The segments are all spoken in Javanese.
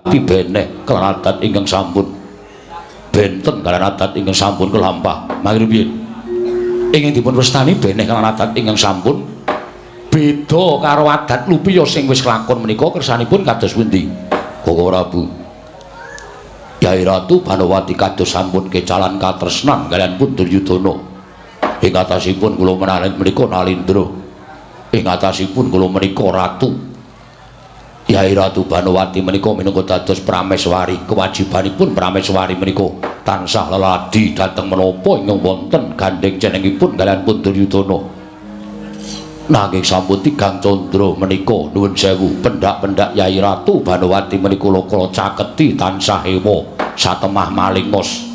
benek kelan adat ingkang sampun benten kelan adat ingkang sampun kelampah mangke piye ingin dipun wastani benek kelan adat ingkang sampun beda karo adat lupiya sing wis kelakon menika kersanipun kados pundi Koko Prabu Yai Ratu Banowati kados sampun kecalan katresnan kaliyan pun Duryudana ing atasipun kula menawi menika Nalindra ing atasipun kula menika Ratu Yai Ratu Banowati menika minangka dados prameswari kewajibanipun prameswari menika tansah leladi dhateng menapa ingkang wonten gandeng jenengipun kaliyan pun Duryudana nanging sampun tigang candra menika nuwun sewu pendak-pendak Yai Ratu Banowati menika kula caketi tansah ewa satemah malingos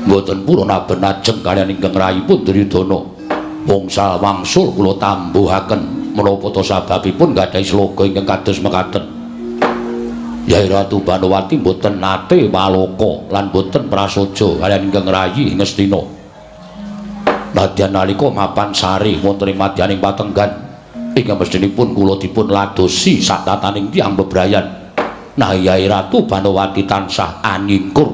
mboten purun aben ajeng kaliyan ingkang rayipun Duryudana wangsul wangsul kula tambuhaken menapa to sababipun gadhahi sloga ingkang kados mekaten Yai Ratu Banowati mboten nate waloka lan mboten prasaja kaliyan ingkang rayi Ngastina nadyan nalika mapan sari wonten ing madyaning patenggan ingkang mesthinipun kula dipun ladosi satataning tiyang bebrayan nah Yai Ratu Banowati tansah anyingkur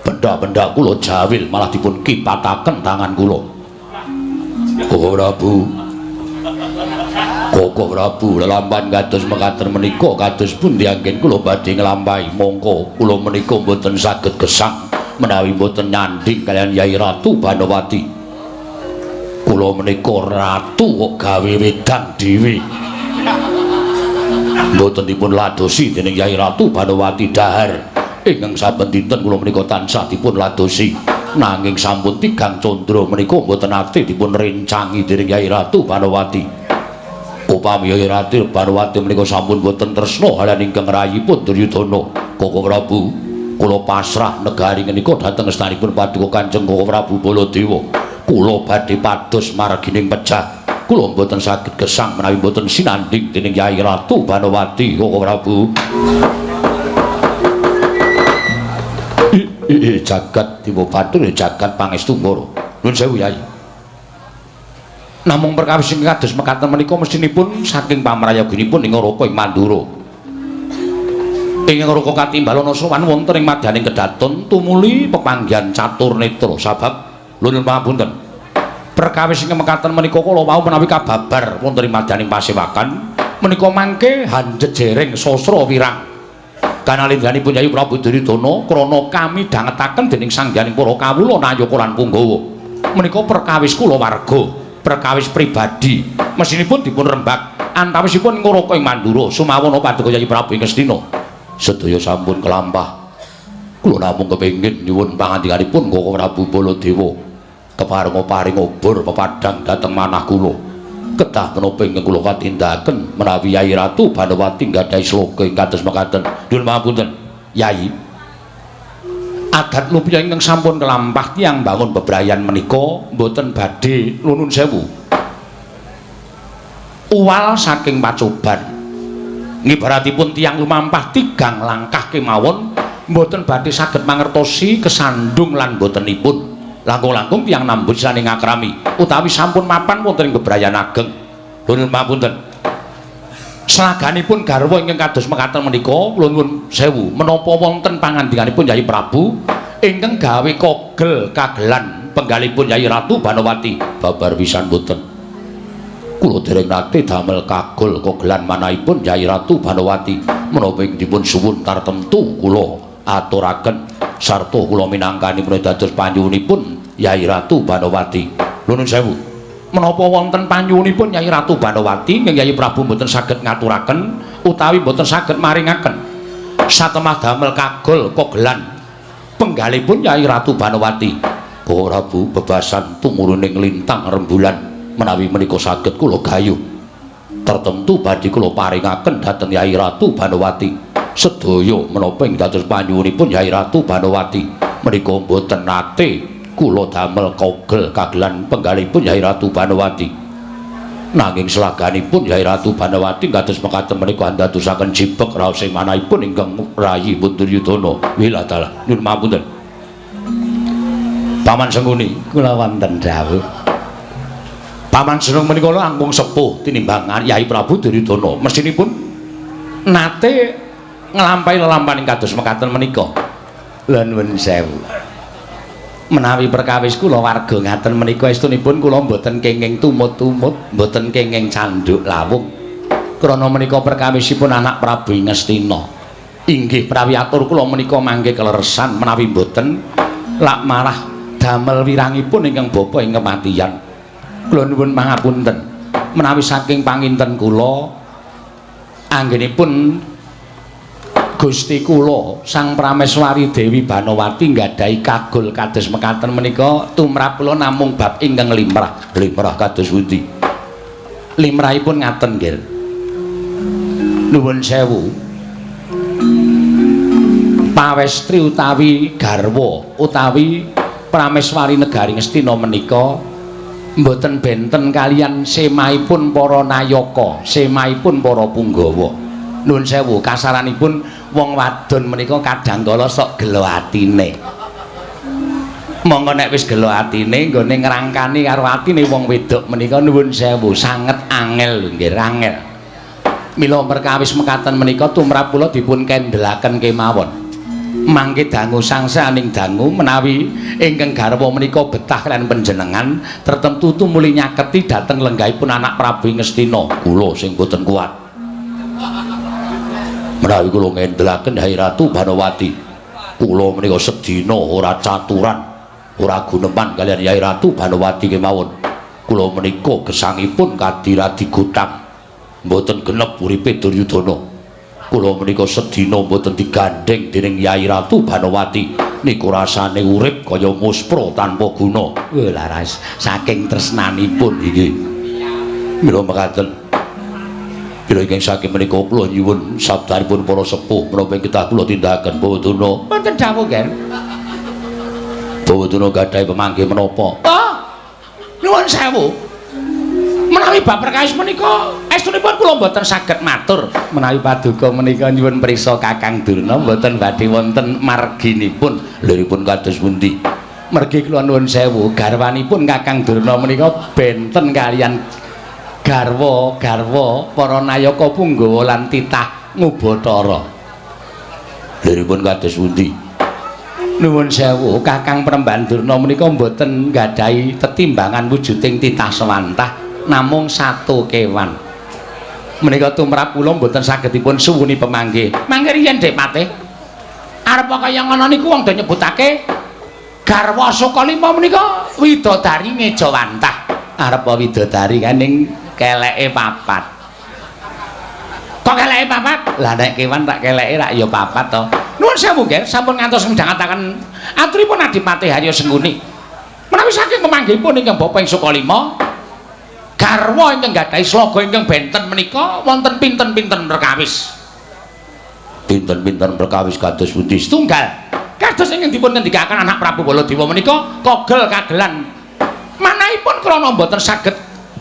benda-benda kula jawil malah dipun kipataken tangan kula Koko Prabu lelampan kados mekaten menika kados pundi anggen kula badhe nglampahi mongko kula menika mboten saged gesang menawi mboten nyanding kaliyan Yai Ratu Banowati kula menika ratu kok gawe wedang dhewe mboten dipun ladosi dening Yai Ratu Banowati dahar ingkang saben dinten kula menika tansah dipun ladosi nanging sampun tigang candra menika mboten ate dipun rencangi dening Yai Ratu Banowati upami Yai Ratu Banowati menika sampun boten tresna kaliyan ingkang rayipun Duryudana Koko Prabu kula pasrah negari menika dhateng estanipun Paduka Kanjeng Koko Prabu Baladewa kula badhe pados margining pejah kula mboten saged gesang menawi mboten sinanding dening Yai Ratu Banowati Koko Prabu jagat Dewa Bathara jagat pangestu para nuwun sewu Yai namung perkawis ing kados mekaten menika mestinipun saking pamrayoginipun ing Raka ing Mandura ing Raka Katimbalana sowan wonten ing madyaning kedaton tumuli pepanggihan catur netra sabab nuwun pangapunten perkawis ing mekaten menika kula wau menawi kababar wonten ing madyaning pasewakan menika mangke hanjejereng sastra wirang kanalindhanipun Yayi Prabu Duryudana krana kami dhangetaken dening sangganing para kawula Nayaka lan Punggawa menika perkawis kula warga perkawis pribadi mesinipun dipun rembag antawisipun ing Raka ing Mandura sumawana Paduka Yayi Prabu ing Ngastina sedaya sampun kelampah kula namung kepengin nyuwun pangandikanipun Koko Prabu Baladewa keparenga paring obor pepadhang dhateng manah kula kedah menapa ingkang kula katindakaken menawi Yai Ratu Banowati nggadahi sloga ing kados mekaten nuwun pangapunten Yai adat lupiya ingkang sampun kelampah tiyang bangun bebrayan menika mboten badhe nuwun sewu uwal saking pacoban ngibaratipun tiyang lumampah tigang langkah kemawon mboten badhe saged mangertosi kesandung lan botenipun langkung-langkung tiyang nambut saning akrami utawi sampun mapan wonten ing bebrayan ageng nuwun pamunten slaganipun garwa ingkang kados mekaten menika kula nuwun sewu menapa wonten pangandikanipun Yayi Prabu ingkang gawe kogel kagelan penggalipun Yayi Ratu Banowati babar pisan mboten kula dereng nate damel kagol kogelan manahipun Yayi Ratu Banowati menapa ing dipun suwun tartemtu kula aturaken sarta kula minangkani menawi dados panyuwunipun Yayi Ratu Banowati nuwun sewu menapa wonten panyuwunipun Yayi Ratu Banowati ingkang Yayi Prabu mboten saged ngaturaken utawi mboten saged maringaken satemah damel kagol kogelan penggalipun Yayi Ratu Banowati Koko Prabu bebasan tumuruning lintang rembulan menawi menika saged kula gayuh tertentu badhe kula paringaken dhateng Yayi Ratu Banowati sedaya menapa ing dados panyuwunipun Yayi Ratu Banowati menika mboten nate kula damel kogel kagelan penggalipun Yayi Ratu Banowati nanging slaganipun Yayi Ratu Banowati kados mekaten menika andadosaken jipek raos ing manahipun ingkang rayi Duryudana wiladala nuwun pamunten Paman Sengkuni kula wonten dawuh Paman Seneng menika langkung sepuh tinimbang Yayi Prabu Duryudana mestinipun nate nglampahi lelampahan kados mekaten menika. Lha nuwun sewu. Menawi perkawis kula warga ngaten menika estunipun kula mboten kenging tumut-tumut, mboten kenging canduk lawung. Krana menika perkawisipun anak Prabu Ngastina. Inggih prawi atur kula menika mangke kaleresan menawi mboten lak marah damel wirangipun ingkang bapa ing kematian. Kula nuwun pangapunten menawi saking panginten kula anggenipun Gusti kula Sang Prameswari Dewi Banowati nggadahi kagul kados mekaten menika tumrap kula namung bab ingkang limrah. Limrah kados pundi? Limrahipun ngaten nggih. Nuwun sewu. Pawestri utawi garwa utawi Prameswari Negari Ngastina menika mboten benten kaliyan semaipun para nayaka, semaipun para punggawa. Nuwun sewu, kasaranipun wong wadon menika kadangkala sok gelo atine. Monggo nek wis gelo atine nggone ngrangkani karo atine wong wedok menika nuwun sewu, sanget angel nggih, angel. Mila perkawis mekaten menika tumrap kula dipun kendelaken kemawon. Mangke dangu sangsaning dangu menawi ingkang garwa menika betah kaliyan panjenengan tertentu tumuli nyaketi dhateng lenggahipun anak Prabu Ngastina. Kula sing boten kuat. Menawi kula ngendelaken Hai Ratu Banowati, kula menika sedina ora caturan, ora guneman kaliyan Hai Ratu Banowati kemawon. Kula menika gesangipun kadiradi gutang, mboten genep uripe Duryudana. Kula menika sedina mboten digandeng dening Yai Ratu Banowati, niku rasane urip kaya muspra tanpa guna. Laras saking tresnanipun iki. Mila mekaten. Bila ingkang saking menika kula nyuwun sabdanipun para sepuh menapa kita kula tindakaken Bawaduna. Wonten dawuh, Ger. Bawaduna gadhahi pamanggih menapa? Oh, nuwun sewu. Menawi bab perkawis menika estunipun kula mboten saged matur. Menawi paduka menika nyuwun prisa Kakang Durna mboten badhe wonten marginipun. Liripun kados pundi? Mergi kula nuwun sewu, garwanipun Kakang Durna menika benten kaliyan garwa para nayaka punggawa lan titah Ngubatara. Liripun kados pundi? Nuwun sewu, Kakang Premban Durna menika mboten nggadahi tetimbangan wujuding titah sewantah, namung satu kewan. Menika tumrap kula mboten sagedipun suwuni pemanggih. Mangke riyen Dik Patih. Arep kaya ngono niku wong do nyebutake garwa Sukalima menika widodari Mejawantah. Arep widodari kaning keleke papat. Kok keleke papat? Lah nek kewan tak keleke rak ya papat to. Nuwun sewu nggih, sampun ngantos midhangetaken aturipun Adipati Harya Sengkuni. Menawi saking kemanggihipun ingkang Bapa ing Sukalima, garwa ingkang gadhahi sloga ingkang benten menika wonten pinten-pinten perkawis. Pinten-pinten perkawis kados pundi? Setunggal. Kados ingkang dipun ngendikaken anak Prabu Baladewa menika kogel kagelan. Manahipun krana mboten saged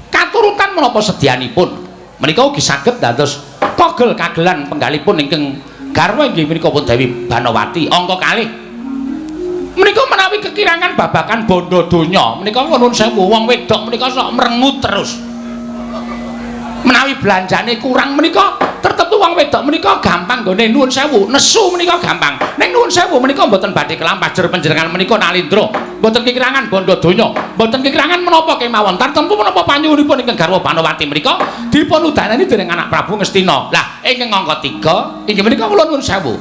katurutan menapa sedyanipun menika ugi saged dados kogel kagelan penggalipun ingkang garwa inggih menika pun Dewi Banowati angka kalih. Menika menawi kekirangan babakan bondo donya menika nuwun sewu wong wedok menika sok mrengut terus. Menawi belanjane kurang menika tertentu wong wedok menika gampang nggone nuwun sewu nesu menika gampang. Ning nuwun sewu menika mboten badhe kelampajer panjenengan menika Nalindra. Mboten kekirangan bondo donya, mboten kekirangan menapa kemawon. Tartemtu menapa panyuwunipun ingkang garwa Banowati menika dipun udanani dening anak Prabu Ngastina. Lah ingkang angka 3 inggih menika kula nuwun sewu.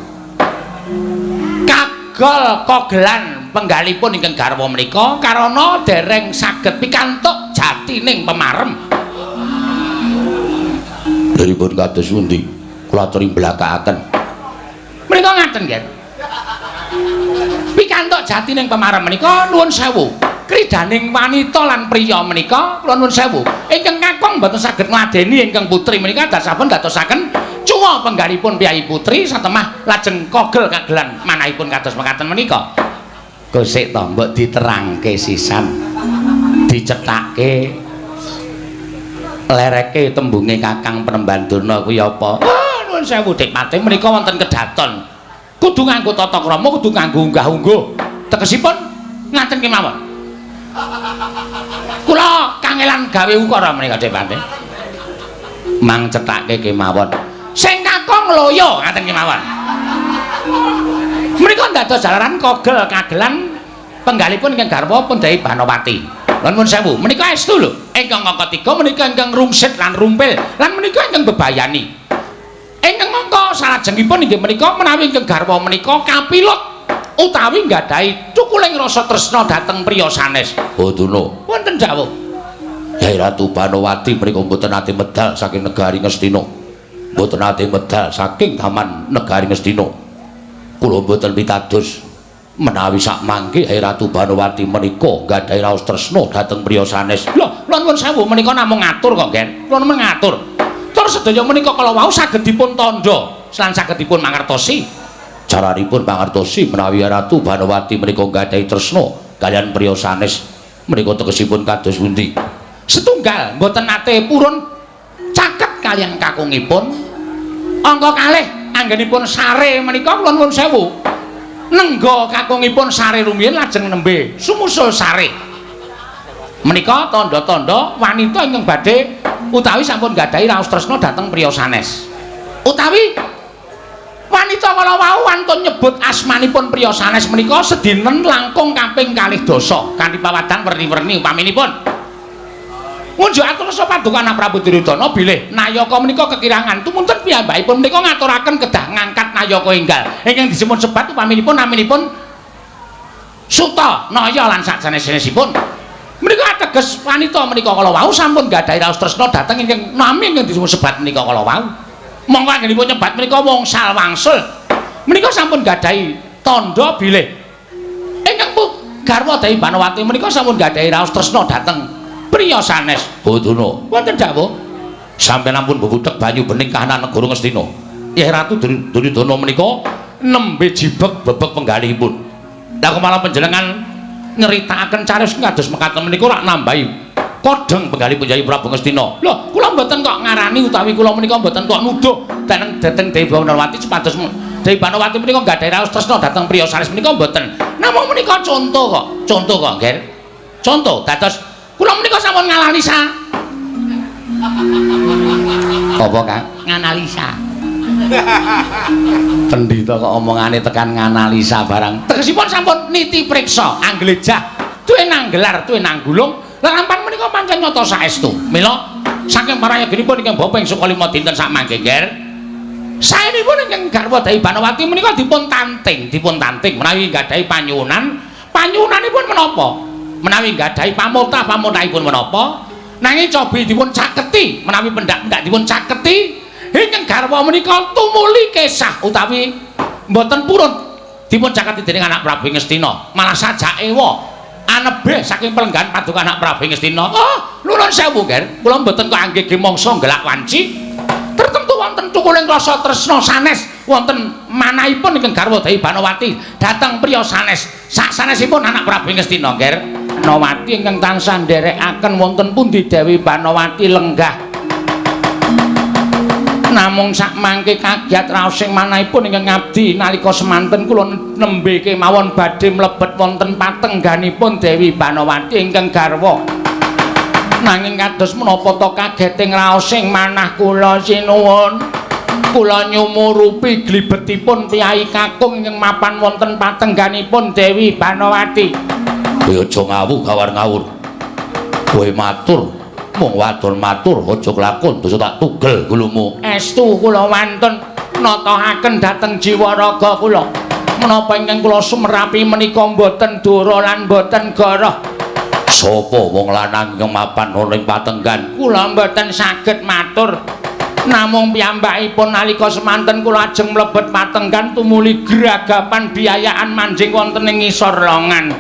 Kagol kogelan penggalipun ingkang garwa menika karana dereng saged pikantuk jatining pemarem. Liripun kados pundi? Kula aturi blakakaken. Menika ngaten nggih. Pikantuk jatining pemarem menika nuwun sewu. Kridaning wanita lan priya menika kula nuwun sewu. Ingkang kakung mboten saged ngladeni ingkang putri menika dasaipun dadosaken cuwa penggalipun piyai putri satemah lajeng kogel kagelan manahipun kados mekaten menika. Gosik to mbok diterangke sisan. Dicethake lereke tembunge Kakang Premban Durna kuwi apa? Nuwun sewu Dik Patih menika wonten kedaton. Kudu nganggo tata krama, kudu nganggo unggah-ungguh. Tegesipun ngaten kemawon. Kula kangelan gawe ukara menika Dik Patih. Mang cethake kemawon. Sing Kakang loyo ngaten kemawon. Menika dados jalaran kogel kagelan penggalipun ingkang garwa pun Dewi Banowati. Lan nuwun sewu, menika estu lho. Ingkang angka 3 menika ingkang rungsit lan rumpil lan menika ingkang bebayani. Ingkang angka salajengipun inggih menika menawi ingkang garwa menika kapilut utawi nggadahi cukuling rasa tresna dhateng priya sanes. Boduna, wonten dawuh. Nyai Ratu Banowati menika mboten nate medal saking negari Ngastina. Mboten nate medal saking taman negari Ngastina. Kula mboten pitados menawi sak mangke Nyai Ratu Banowati menika nggadahi raos tresna dhateng priya sanes. Lho, kula nuwun sewu menika namung ngatur kok, Gen. Kula namung ngatur. Tur sedaya menika kala wau saged dipun tandha lan saged dipun mangertosi. Caranipun mangertosi menawi Ratu Banowati menika nggadahi tresna kaliyan priya sanes menika tegesipun kados pundi? Setunggal mboten nate purun caket kaliyan kakungipun. Angka kalih anggenipun sare menika kula nuwun sewu. Nengga kakungipun sare rumiyin lajeng nembe sumusul sare. Menika tanda-tanda wanita ingkang badhe utawi sampun nggadahi raos tresna dhateng priya sanes. Utawi wanita kala wau wantun nyebut asmanipun priya sanes menika sedinen langkung kaping 2 dosa kanthi pawadan werni-werni upaminipun. Ngunjuk atur sa paduka Anak Prabu Duryudana bilih Nayaka menika kekirangan tumuntun piyambakipun menika ngaturaken kedah ngangkat Nayaka enggal ingkang disebut sebat upaminipun naminipun Suta Naya lan sasanesipun. Menika ateges wanita menika kala wau sampun nggadahi raos tresna dhateng ingkang nami ingkang disebut sebat menika kala wau. Monggo anggenipun nyebat menika wangsul wangsul. Menika sampun nggadahi tandha bilih ingkang garwa Dewi Banowati menika sampun nggadahi raos tresna dhateng priya sanes. Boduna, wonten dawuh sampeyan ampun bebudhek banyu bening kahanan negara Ngastina. Nyai Ratu Duryudana menika nembe jibeg bebek penggalihipun. Lah kemala panjenengan nyeritakaken cariyos kados mekaten menika rak nambahi kodheng penggalihipun Nyai Prabu Ngastina. Lho, kula mboten kok ngarani utawi kula menika mboten kok nuduh dhateng Dewi Banowati supados Dewi Banowati menika nggadahi raos tresna dhateng priya sanes menika mboten. Namung menika contoh kok, Ger. Contoh dados kula menika sampun nganalisa. Apa, Kang? Nganalisa. Pendhita kok omongane tekan nganalisa barang. Tegesipun sampun niti priksa, angglejah, duwe nanggelar, duwe nanggulung. Lalampan menika pancen nyata saestu. Mila saking parayaginipun ingkang bapa ing suka 5 dinten sak mangke, Ger. Saenipun ingkang garwa Dewi Banowati menika dipun tanting menawi nggadahi panyuwunan. Panyuwunanipun menapa? Menawi nggadahi pamultah-pamultahipun menapa? Nanging cobi dipun caketi menawi pendak-pendak dipun caketi ingkang garwa menika tumuli kesah utawi mboten purun dipun caketi dening Anak Prabu Ngastina. Malah sajake anebeh saking pelenggan paduka Anak Prabu Ngastina. Oh, nuwun sewu, Ger. Kula mboten kok anggih mangsa gelak wanci. Tertentu wonten cukuling rasa tresna sanes wonten manahipun ingkang garwa Dewi Banowati dhateng priya sanes. Sak sanesipun Anak Prabu Ngastina, Ger. Banowati ingkang tansah nderekaken wonten pundi Dewi Banowati lenggah. Namung sak mangke kagiat raos sing manahipun ingkang ngabdi nalika semanten kula nembe kemawon badhe mlebet wonten patengganipun Dewi Banowati ingkang garwa. Nanging kados menapa to kageting raos sing manah kula sinuwun. Kula nyumurupi glibetipun piyai kakung ingkang mapan wonten patengganipun Dewi Banowati. Kowe aja ngawur kowe matur mung wadon matur aja kelakon dosa tak tugel gulumu. Estu kula wantun natahaken dhateng jiwa raga kula menapa ingkang kula sumerapi menika mboten dora lan mboten goroh. Sapa wong lanang ingkang mapan ing patenggan kula mboten saged matur. Namung piyambakipun nalika semanten kula ajeng mlebet patenggan tumuli gragapan biayaan manjing wonten ing ngisor longan.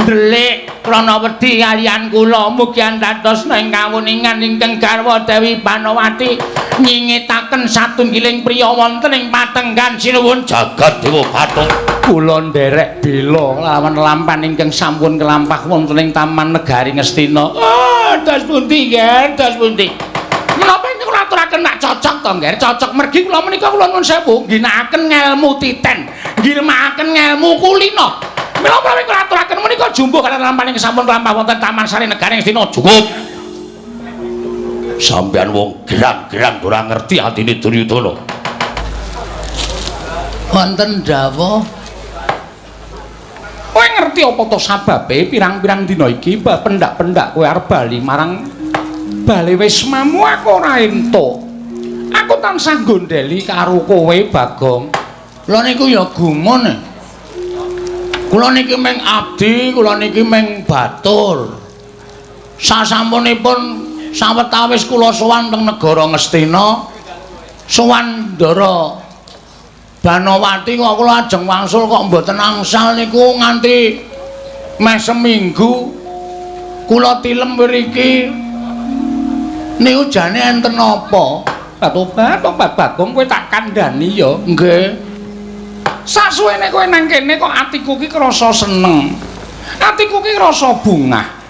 Delik krana wedi kaliyan kula mugi antatos ing kawuningan ingkang garwa Dewi Banowati nyingitaken satunggiling priya wonten ing patenggan sinuwun jagat dewa bathuk. Kula nderek bela lawan lampan ingkang sampun kelampah wonten ing taman negari Ngastina. Das pundi, Ger? Das pundi? Menapa ingkang kula aturaken nak cocok to, Ger? Cocok mergi kula menika kula nuwun sewu ginakaken ngelmu titen, ngilmakaken ngelmu kulina. Mila menawi kula aturaken menika jumbuh kaliyan lampahan ing sampun kelampah wonten taman sari negari Ngastina. Cukup. Sampeyan wong gerang-gerang ora ngerti atine Duryudana. Wonten dawuh. Kowe ngerti apa to sababe pirang-pirang dina iki pendak-pendak kowe arep bali marang bali wismamu aku ora entuk. Aku tansah gondeli karo kowe Bagong. Kula niku ya gumun. Kula niki mung abdi, kula niki mung batur. Sasampunipun sawetawis kula sowan teng negara Ngastina, sowan Ndara Banowati kok kula ajeng wangsul kok mboten angsal niku nganti meh seminggu kula tilem mriki niku jane enten apa? Tobat Bagong kowe tak kandhani ya. Nggih. Sasuwene kowe nang kene kok atiku ki krasa seneng. Atiku ki rasa bungah.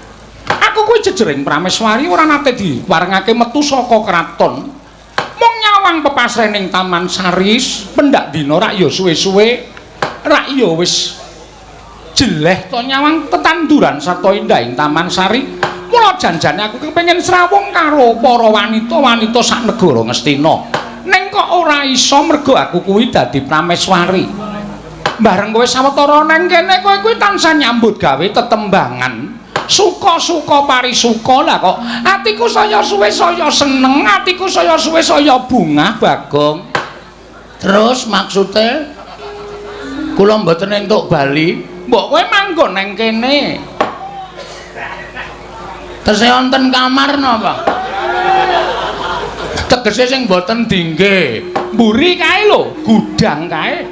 Aku kuwi jejering Prameswari ora nate diwarengake metu saka kraton. Mung nyawang pepasrening Taman Saris, pendak dina rak ya suwe-suwe, rak ya wis jeleh to nyawang tetanduran sarta indahing Taman Sari. Mula janjane aku kepengin srawung karo para wanita-wanita sak negara Ngastina. Ning kok ora iso mergo aku kuwi dadi Prameswari. Bareng kowe sawetara nang kene kowe kuwi tansah nyambut gawe tetembangan. Suka-suka parisuka lah kok atiku saya suwe saya seneng, atiku saya suwe saya bungah Bagong. Terus maksude kula mboten entuk bali, mbok kowe manggon nang kene. Tesih wonten kamar napa? Tegese sing mboten dingge. Mburi kae lho, gudang kae.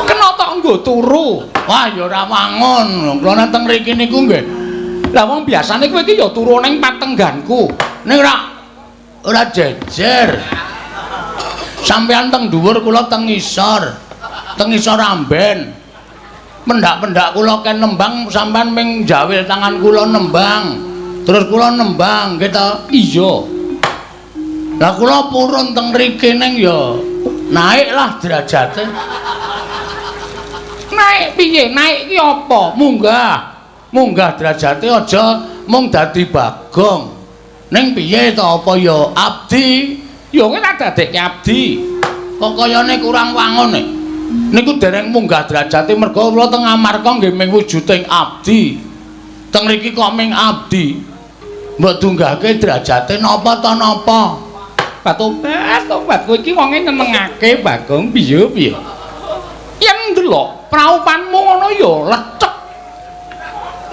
Kena tok nggo turu. Wah ya ora wangun. Kula nang teng mriki niku nggih. Lah wong biasane kowe iki ya turu ning patengganku. Ning ora jejer. Sampeyan teng dhuwur kula teng ngisor. Teng ngisor amben. Pendak-pendak kula ken nembang sampean ming jawil tangan kula nembang. Terus kula nembang nggih to? Iya. Lah kula purun teng mriki ning ya naiklah derajate. Naik piye? Naik ki apa? Munggah derajate aja mung dadi Bagong. Ning piye to apa ya abdi? Ya kowe tak dadekke abdi. Kok kayane kurang wangun nek. Niku dereng munggah derajate mergo kula teng Amarka nggih ming wujuding abdi. Teng mriki kok ming abdi. Mbok dunggahke derajate napa to napa? Tobat kowe iki wonge nyenengake Bagong piye? Yen ndelok praupanmu ngono ya lecek.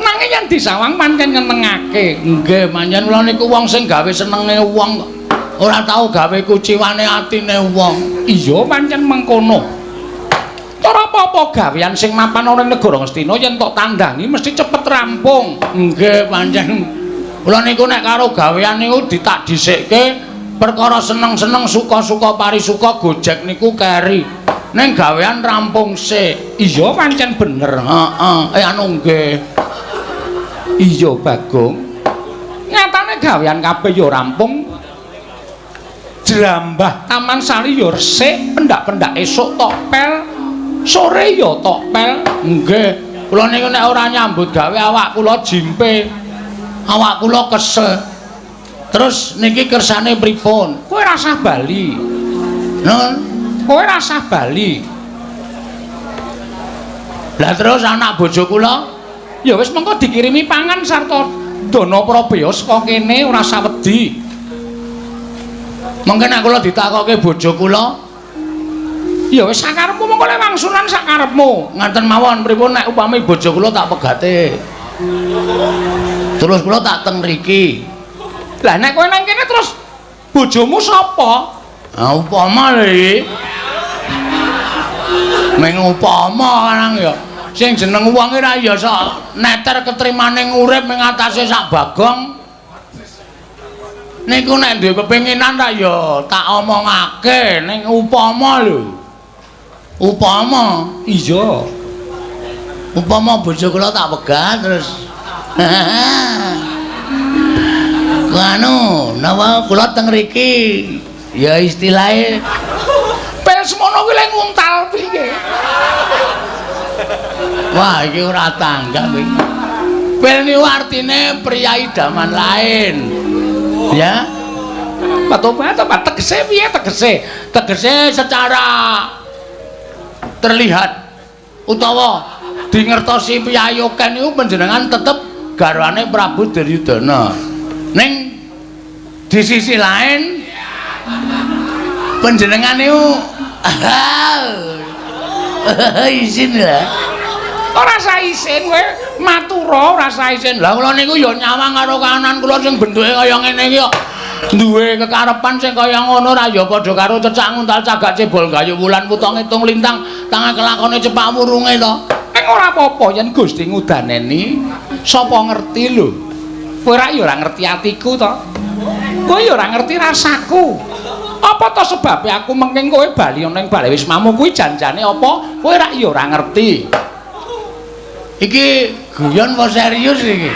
Nanging yen disawang pancen nyenengake. Nggih, pancen kula niku wong sing gawe senenge wong, ora tau gawe kuciwane atine wong. Iya pancen mengkono. Cara apa-apa gawean sing mapan ana ning negara Ngastina yen tok tandhangi mesti cepet rampung. Nggih, pancen kula niku nek karo gawean niku ditak dhisikke perkara seneng-seneng suka-suka parisuka gojek niku keri. Ning gawean rampung sik. Iya pancen bener. Heeh. Anu nggih. Iya Bagong. Nyatane gawean kabeh ya rampung. Jrambah Taman Sari ya resik, pendak-pendak esuk tok pel, sore ya tok pel. Nggih. Kula niku nek ora nyambut gawe awak kula jimpe. Awak kula kesel. Terus niki kersane pripun? Kowe rasah bali. Nun, kowe rasah bali. Lah terus anak bojo kula ya wis mengko dikirimi pangan sarta dana prabaya saka kene ora sawedi. Mengke nek kula ditakoke bojo kula, ya wis sakarepmu mengko le wangsulan sakarepmu. Ngaten mawon pripun nek upami bojo kula tak pegate. Terus kula tak teng mriki. Lah nek kowe nang kene terus bojomu sapa? Ah upama lho. Meng upama kanang ya. Sing jeneng wong ora ya sok neter ketrimaning urip ing atase sak Bagong. Niku nek duwe kepinginan ta ya tak omongake ning upama lho. Upama Iya. Upama bojo kula tak pegat terus anu napa kula teng mriki ya istilahe pel semono kuwi le nguntal piye. Wah iki ora tanggap iki. Pel niku artine pria idaman lain. Ya. Tobat tegese piye tegese? Tegese secara terlihat utawa dingertosi piyayoken niku panjenengan tetep garwane Prabu Duryudana. Ning di sisi lain panjenengan niku isin lah. Ora sa isin kowe matura ora sa isin. Lah kula niku ya nyawang karo kahanan kula sing bentuke kaya ngene iki kok duwe kekarepan sing kaya ngono ra ya padha karo cecak nguntal cagak cebol gayu wulan puto ngitung lintang tangan kelakone cepak wurunge to. Ning ora apa-apa yen Gusti ngudaneni sapa ngerti lho. Kowe ra ya ora ngerti atiku to. Kowe ya ora ngerti rasaku. Apa to sebabe aku mengking kowe bali ning bale wismamu kuwi janjane apa? Kowe ra ya ora ngerti. Iki guyon apa serius iki?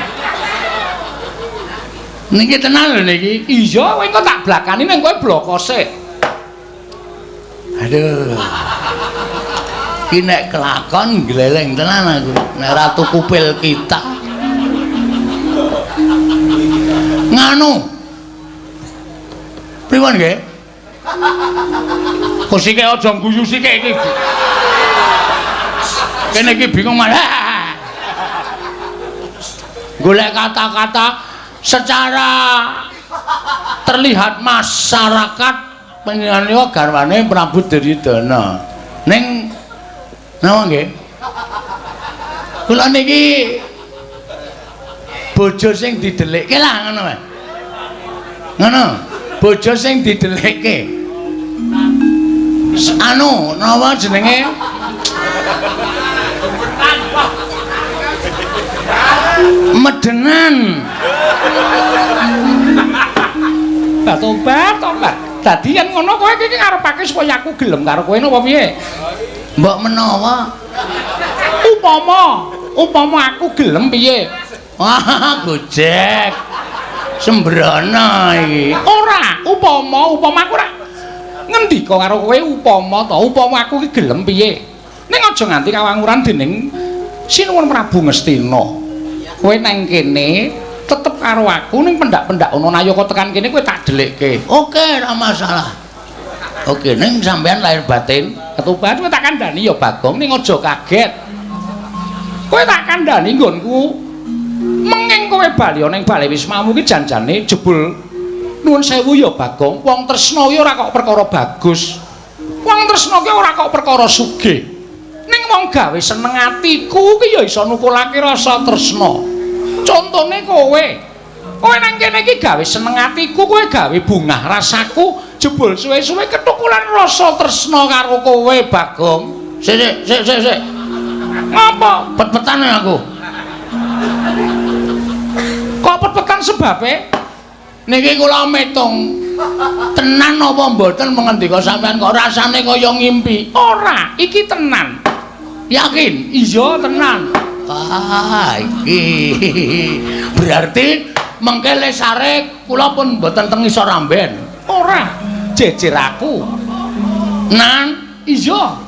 Niki tenan lho niki. Iya, kowe engko tak blakani ning kowe blokose. Aduh. Ki nek kelakon gleleng tenan aku. Nek ratu kupil kita. Nganu. Pripun nggih? Kok sik aja guyu sik iki. Kene iki bingung malah. Golek kata-kata secara terlihat masyarakat panjenengan garwane Prabu Duryudana. Ning napa nggih? Kula niki bojo sing didelikke lah ngono wae. Ngono, bojo sing didelikke. Anu, napa jenenge? Medenan. Tobat. Dadi yen ngono kowe iki ngarepake supaya aku gelem karo kowe napa piye? Mbok menawa Upama aku gelem piye? wah gojek. Sembrono iki. Ora, upama aku ora ngendika karo kowe upama aku iki gelem piye? Ning aja nganti kawanguran dening Sinuwun Prabu Ngastina. Kowe nang kene tetep karo aku ning pendak-pendak ana nayaka tekan kene kowe tak delikke. Oke, ora masalah. Oke, ning sampean lahir batin. Ketuban kowe tak kandhani ya Bagong ning aja kaget. Kowe tak kandhani nggonku. Menging kowe bali ning bale wismamu ki janjane jebul nuwun sewu ya Bagong. Wong tresna ya ora kok perkara bagus. Wong tresna ki ora kok perkara sugih. Ning wong gawe seneng atiku ki ya iso nukulake rasa tresna. Contone kowe. Kowe nang kene iki gawe seneng atiku, kowe gawe bungah rasaku, jebul suwe-suwe ketukulan rasa tresna karo kowe, Bagong. Sik. Ngapa? Pet-petan aku. Kok pet-petan sebabe? Niki kula metung. Tenan apa mboten mengendika sampean kok rasane kaya ngimpi? Ora, iki tenan. Yakin? Iya, tenan. Iki. Berarti mengke lesare kula pun mboten teng isor amben. Ora, jejer aku. Nan, Iya.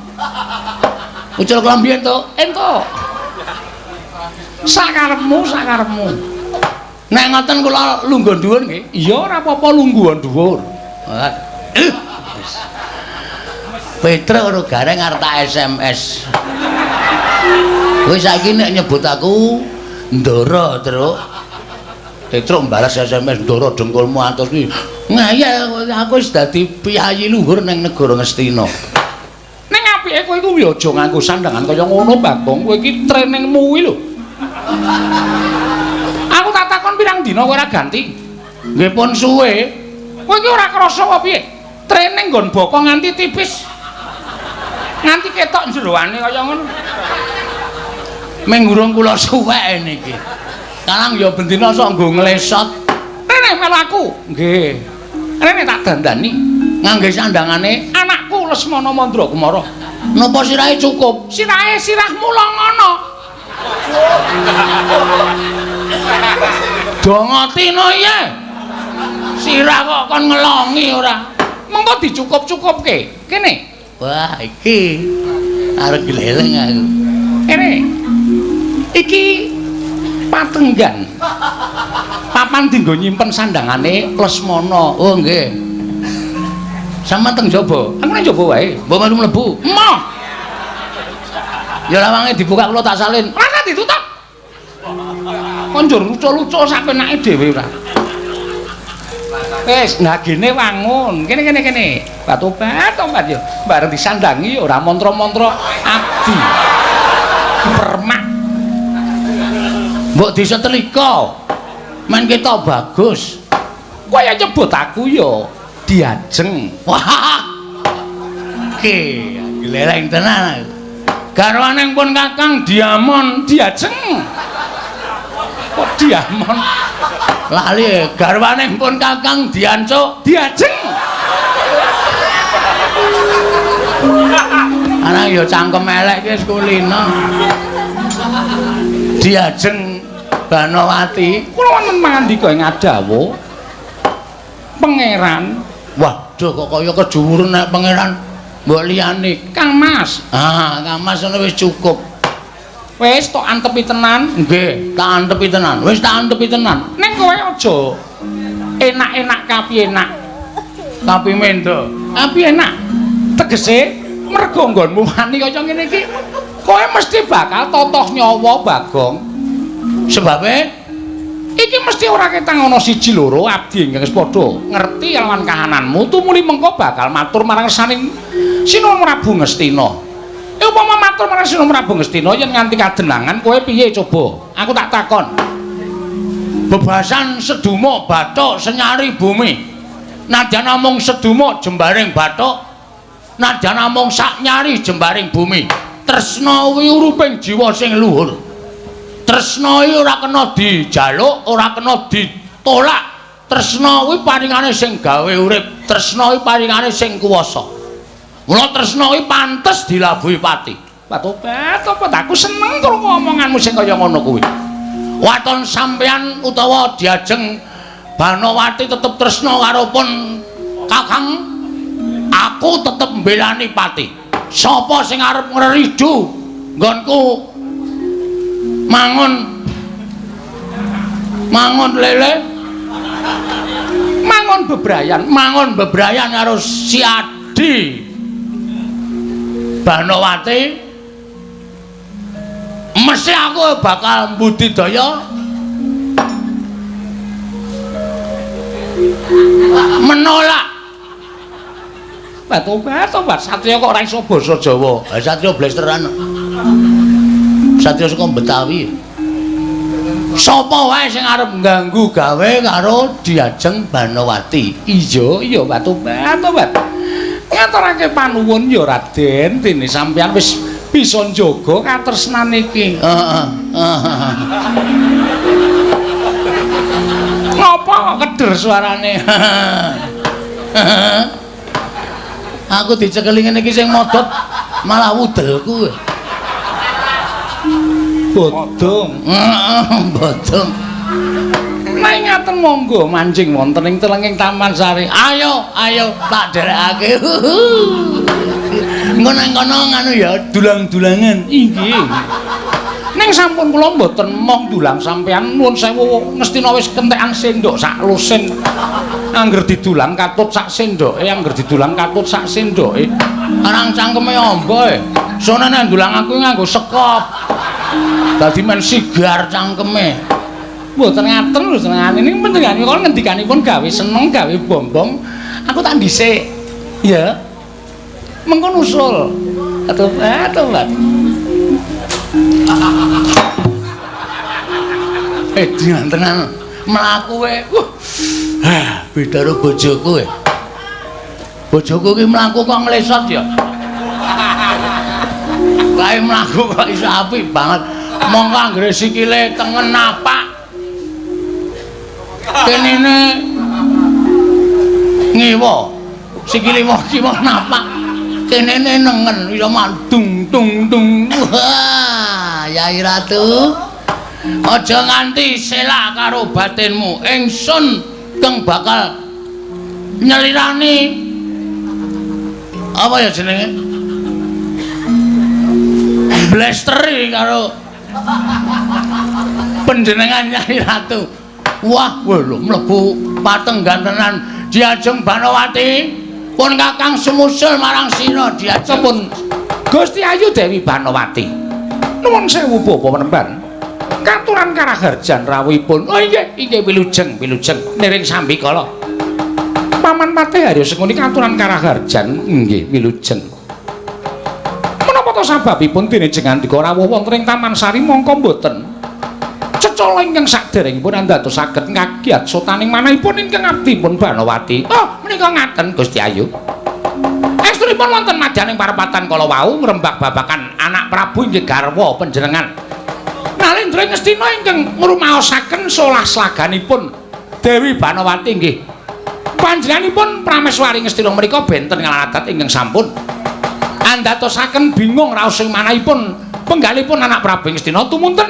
ucul klambian to. Entuk. Sakarepmu. Nek ngoten kula lungguh dhuwur nggih. Iya, ora apa-apa lungguhan dhuwur. Petruk karo gareng arep tak SMS. Kowe saiki nek nyebut aku Ndara, Truk. Petruk mbalas SMS Ndara dengkulmu atus iki. Ngayal aku wis dadi piyayi luhur ning negara Ngastina. Ning apike kowe iku ya aja nganggo sandangan kaya ngono, Bagong. Kowe iki trainingmu kuwi lho. Aku tak takon pirang dina kowe ora ganti? Nggih pun suwe. Kowe iki ora krasa apa piye? Training nggon bokong nganti tipis. Nganti ketok jeroane kaya ngono. Menggurung kula suwek niki. Kalang ya bendina sok nggo nglesot. Rene melu aku. Nggih. Rene tak dandani Ngangge sandangane anakku Lesmana Mandra Kumara. napa sirahe cukup? Sirahe sirahmu ngono. Dongotina iya. Sirah kok kon ngelongi ora. Mengko dicukup-cukupke. Kene. Wah, iki arep gleleng aku. Kene. Iki patenggan. Papan dinggo nyimpen sandangane Lesmana. Oh, nggih. Sampeyan teng jaba. Aku nang jaba wae. Mbok melu mlebu. Emoh. Ya lawange dibuka kula tak salin. Ora ditutup. Konjur lucu-lucu sak penake dhewe ora. Wis, nah gene wangun. Kene. Batobat yo. Bareng disandangi ora mantra-mantra abdi. Permak. Mbok disetrika. Men kita bagus. Kowe ya nyebut aku yo Diajeng. Wah. Oke, geleleng tenan. Garwane pun Kakang Diamon Diajeng. Kok Diamon? Lali garwane pun Kakang Diancuk Diajeng. Ana ya cangkem elek ki kulino. Diajeng Banowati. Kula wonten mangandika ing Adawa. Pangeran, Waduh kok kaya kejuwuren nek pangeran mbok liyane. Kang Mas. Kang Mas ngono wis cukup. Wis tok antepi tenan. Nggih, tak antepi tenan. Wis tak antepi tenan. Ning kowe aja enak-enak kapi enak. Tapi mendo. Kapi enak. Tegese mergo nggonmu wani kaya ngene iki, kowe mesti bakal totoh nyawa Bagong. Sebabe iki mesti ora ketang ana siji loro abdi ingkang wis padha ngerti lawan kahananmu tumuli mengko bakal matur marang saning Sinuwun Prabu Ngastina. Upama matur marang Sinuwun Prabu Ngastina yen nganti kadenangan kowe piye coba? Aku tak takon. Bebasan sedumuk bathuk senyari bumi. Nadyan namung sedumuk jembaring bathuk, nadyan namung sak nyari jembaring bumi. Tresna kuwi uruping jiwa sing luhur. Tresna iki ora kena dijaluk, ora kena ditolak. Tresna kuwi paringane sing gawe urip, tresna kuwi paringane sing kuwasa. Mula tresna kuwi pantes dilabuhi pati. Patobat apa aku seneng krungu omonganmu sing kaya ngono kuwi. Waton sampeyan utawa Diajeng Banowati tetep tresna karo pun Kakang, aku tetep mbelani pati. Sapa sing arep ngridu nggonku mangun lele, mangun bebrayan karo si Adi Banowati, mesti aku bakal mbudidaya menolak. Tobat Satya kok ora iso basa Jawa. Satya blesteran. Satya saka Betawi. Sapa wae sing arep ngganggu gawe karo Diajeng Banowati. Iya tobat. Ngaturake panuwun ya Raden, dene sampeyan wis bisa njaga katresnan iki. Heeh. Ngopo kok keder suarane? Aku dicekeli ngene iki sing modot malah wudelku. Bodong. Bodong. Nek ngaten monggo mancing wonten ing telenging Taman Sari. Ayo tak derekake. Engko nang kono nganu ya dulang-dulangan. Inggih. Ning sampun kula mboten mong dulang sampean nuwun sewu Ngastina wis kentekan sendok sak lusin. Angger didulang katut sak sendoke, angger didulang katut sak sendoke. Arang cangkeme amba. Sone nek dulang aku nganggo sekop. Dadi men sigar cangkeme. Mboten ngaten lho senengane niki panjenenganipun ngendikanipun gawe seneng gawe bombong. Aku tak dhisik. Ya. Mengko nusul. Tobat. Tenan mlaku kowe. Beda karo bojoku. Bojoku ki mlaku kok nglesot ya. Kae mlaku kok iso apik banget. Mongko anggere sikile tengen napak. Kenene ngewo. Sikile kiwa napak. Kenene nengen iso mandung tung. Wah, Yai Ratu. Aja nganti selak karo batinmu. Ingsun kang bakal nyelirani apa ya jenenge? Blasteri karo panjenengan Nyai Ratu. Wah, lho mlebu patenggan tenan Diajeng Banowati. Pun Kakang sumusul marang sira Diajeng pun Gusti Ayu Dewi Banowati. Nuwun sewu Bapa Penemban. Katuran karaharjan rawuhipun. Oh inggih wilujeng niring sambikala. Paman Patih Haryo Sengkuni katuran karaharjan nggih wilujeng. Menapa to sababipun dene jenengan dika rawuh wonten ing Taman Sari mongko mboten cecala ingkang saderengipun andadosaken ngagiat sotaning manahipun ingkang abdipun Banowati. Oh menika ngaten Gusti Ayu. Estunipun wonten madyaning parepatan kala wau ngrembak babakan anak Prabu inggih garwa panjenengan Nalendra Ngastina ingkang ngrumaosaken solah slaganipun Dewi Banowati nggih. Panjenenganipun Prameswari Ngastina menika benten ngaladat ingkang sampun andatosaken bingung raos ing manahipun penggalipun anak Prabu Ngastina tumunten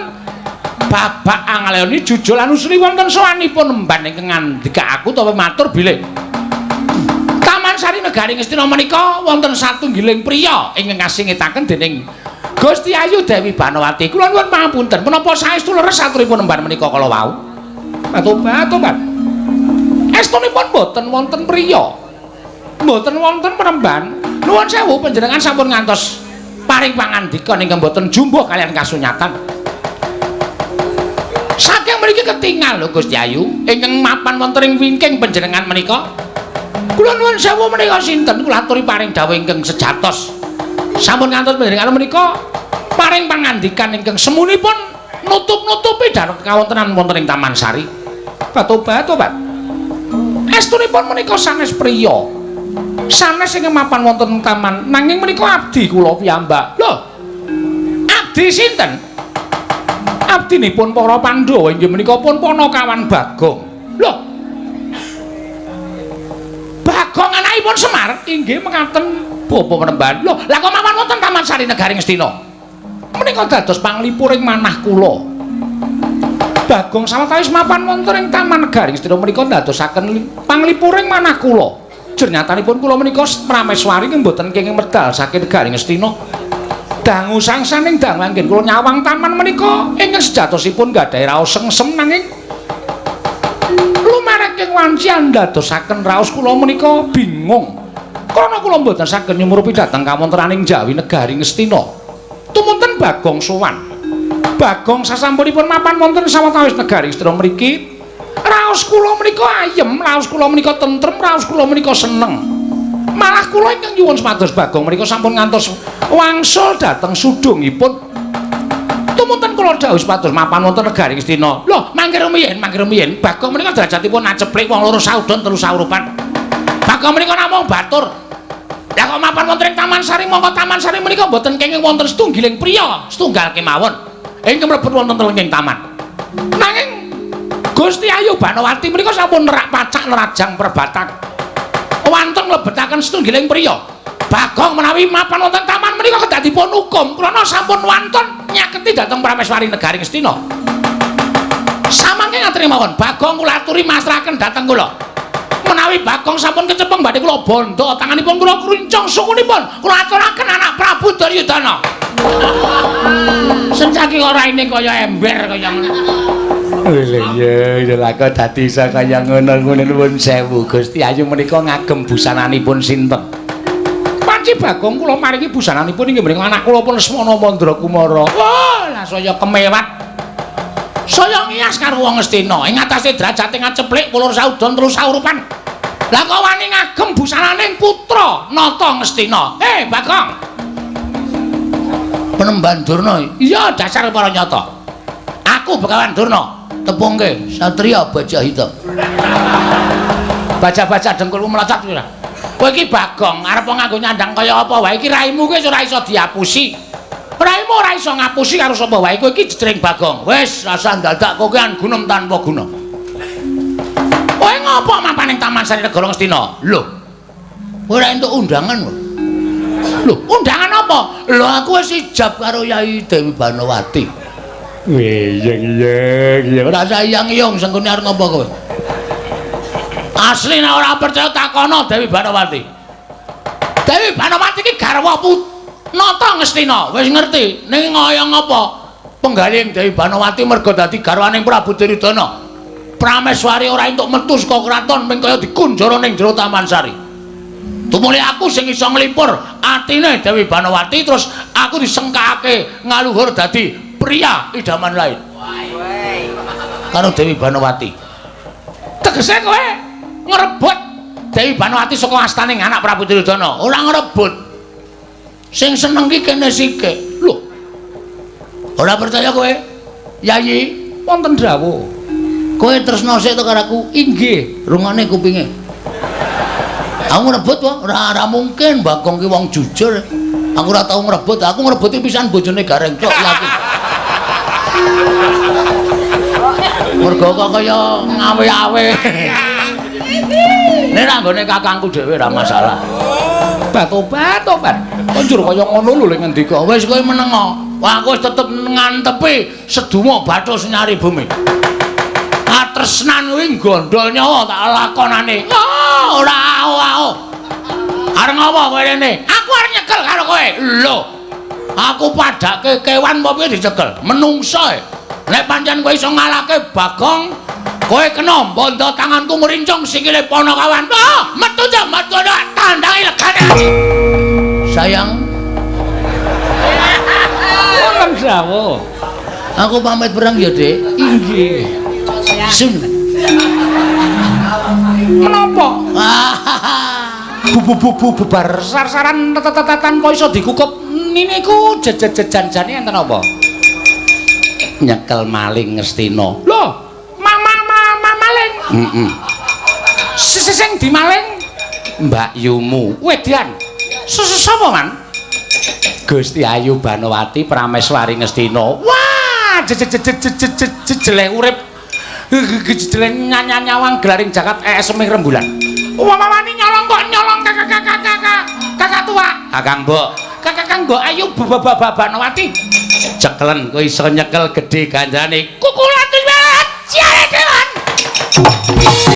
babak angaleoni jujul lan usuli wonten sowanipun emban ingkang ngandika aku utawa matur bilih Taman Sari Negari Ngastina menika wonten satunggiling priya ingkang kasingetaken dening Gusti Ayu Dewi Banowati. Kula nuwun pangapunten menapa saestu leres aturipun emban menika kala wau. Tobat. Estunipun boten wonten priya. Mboten wonten penemban. Nuwun sewu panjenengan sampun ngantos paring pangandika ingkang boten jumbuh kalian kasunyatan. Saking mriki ketingal lho Gusti Ayu ingkang mapan wonten ing wingking panjenengan menika. Kula nuwun sewu menika sinten kula aturi paring dawuh ingkang sejatos. Sampun ngantos panjenengan menika paring pangandikan ingkang semunipun nutup-nutupi darah kawontenan wonten ing Taman Sari. Tobat. Estunipun menika sanes priya. Sanes ingkang mapan wonten taman nanging menika abdi kula piyambak. Lho. Abdi sinten? Abdinipun para Pandhawa inggih menika pun Panakawan Bagong. Lho. Bagong anakipun Semar inggih mekaten Bapa Penemban. Lho, lah kok mapan wonten Taman Sari Negari Ngastina? Menika dados panglipuring manah kula. Bagong sawetawis mapan wonten ing Taman Negari Ngastina menika dadosaken panglipuring manah kula. Jernyatanipun kula menika Prameswari ing mboten kenging medal saking Negari Ngastina. Dangu sangsaning dangu anggen kula nyawang taman menika ingkang sejatosipun gadhahi raos sengsem nanging lumareng ing wanci andadosaken raos kula menika bingung. Krana kula mboten saged nyumurupi dhateng kawontenaning Jawi Negari Ngastina. Tumunten Bagong sowan. Bagong sasampunipun mapan wonten sawetawis Negari Ngastina mriki, raos kula menika ayem, raos kula menika tentrem, raos kula menika seneng. Malah kula ingkang nyuwun supados Bagong menika sampun ngantos wangsul dhateng sudungipun. Tumunten kula dawuh supados mapan wonten Negari Ngastina. Lho, mangke rumiyin. Bagong menika derajatipun naceplik wong loro saudon telu saurupan. Bagong menika namung batur. Lah kok mapan wonten ing Taman Sari mongko Taman Sari menika mboten kenging wonten setunggiling priya, setunggal kemawon ingkang mlebet wonten telenging taman. Nanging Gusti Ayu Banowati menika sampun nerak pacak nerajang perbatan. Wonten mlebetaken setunggiling priya. Bagong menawi mapan wonten taman menika kedadipun hukum krana sampun wonten nyaketi dhateng Prameswari Negari Ngastina. Samangke ngaten mawon, Bagong kula aturi masrahaken dhateng kula. Menawi Bagong sampun kecepeng badhe kula bondo tanganipun kula kruncung sukunipun kula aturaken anak Prabu Duryudana. Sencaki ora ini kaya ember kaya ngono. Lho ya lha kok dadi iso kaya ngono-ngono nuwun sewu Gusti Ayu menika ngagem busananipun sinten? Panci Bagong kula maringi busananipun inggih menika anak kula pun Lesmana Mandrakumara. Wah, lah saya kemewat. Saya ngias karo wong Ngastina ing atase derajate ngaceplik kula saudon telu saurupan. Lah kok wani ngagem busananing putra nata Ngastina. Bagong. Penemban Durna. Iya, dasar para nyata. Aku Begawan Durna. Tepungke Satria Baja Hitam. Baca-baca dengkulmu melocot kira. Kowe iki Bagong arep nganggo nyandang kaya apa wae iki raimu kuwi ora iso diapusi. Raimu ora iso ngapusi karo sapa wae kowe iki jejering Bagong. Wis rasa dadak kowe kan gunem tanpa guna. Kowe ngopo mapan ning Taman Sari Negara Ngastina? Lho. Ora entuk undangan kok. Lho, undangan apa? Lho aku wis ijab karo Yai Dewi Banowati. Iya. Ora usah iyang-iyang sengkune arep ngopo kowe? Asli nek ora percaya takono Dewi Banowati. Dewi Banowati iki garwa nata Ngastina, wis ngerti. Ning ngoyong apa? Penggaling Dewi Banowati merga dadi garwaning Prabu Duryudana. Prameswari ora entuk metu saka kraton ming kaya dikunjara ning jero Taman Sari. Tumuli aku sing iso nglipur atine Dewi Banowati terus aku disengkake ngaluhur dadi pria idaman lain. Karo Dewi Banowati. Tegese kowe ngrebut Dewi Banowati saka astaning anak Prabu Duryudana. Ora ngrebut. Sing seneng ki kene sike. Lho. Ora percaya kowe? Yayi, wonten dawuh. Kowe tresno sik to karo aku? Inggih, rungane kupinge. Aku ngrebut wae, ora mungkin Bagong ki wong jujur. Aku ora tau ngrebut, aku ngrebuti pisan bojone Gareng tok lagi. Mergo kok kaya ngawe-awe. Nek anggone kakangku dhewe ora masalah. Tobat. Konjur kaya ngono lho ning ngendika. Wis kowe meneng. Wah, aku wis tetep ngantepi seduma Bathus nyari bumi. Katresnan kuwi gondol nyawa tak lakonane. Ora ao. Arep ngopo kowe rene? Aku arep nyekel karo kowe. Lho. Aku padake kewan apa piye dicekel? Menungso. Nek pancen kowe iso ngalahke Bagong, kowe kena bondo tanganku ngrincung sikile Panakawan. Metu tandangi legane. Sayang. Wonten dawuh. Aku pamit perang ya, Dik. Inggih. Sun. Menapa? Bubar sar-saran tanpa iso dikukup niku jejanjane enten apa? Nyekel maling Ngastina. Lho, maling. Sing dimaling Mbak Yumu. Wedan. Sapa, Man? Gusti Ayu Banowati Prameswari Ngastina. Wah, jelek urip. Jelek nyawang gelaring jagat semih rembulan. Wamani nyolong kok nyolong kakak tua. Kakang Mbok. Kakang Mbok Ayu Banowati. Cekelen kowe iso nyekel gedhe ganjane. Kukulan wis ciare dewan.